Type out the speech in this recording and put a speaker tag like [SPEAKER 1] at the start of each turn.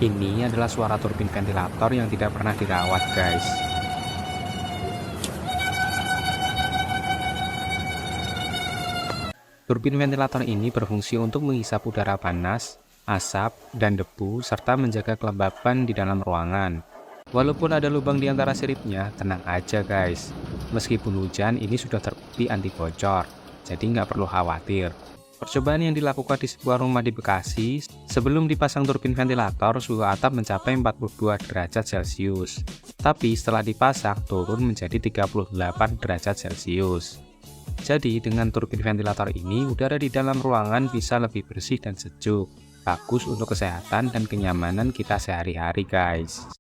[SPEAKER 1] Ini adalah suara turbin ventilator yang tidak pernah dirawat, guys. Turbin ventilator ini berfungsi untuk menghisap udara panas, asap, dan debu, serta menjaga kelembapan di dalam ruangan. Walaupun ada lubang di antara siripnya, tenang aja guys. Meskipun hujan, ini sudah terbukti anti bocor, jadi nggak perlu khawatir. Percobaan yang dilakukan di sebuah rumah di Bekasi, sebelum dipasang turbin ventilator, suhu atap mencapai 42 derajat Celcius. Tapi setelah dipasang, turun menjadi 38 derajat Celcius. Jadi dengan turbin ventilator ini, udara di dalam ruangan bisa lebih bersih dan sejuk. Bagus untuk kesehatan dan kenyamanan kita sehari-hari guys.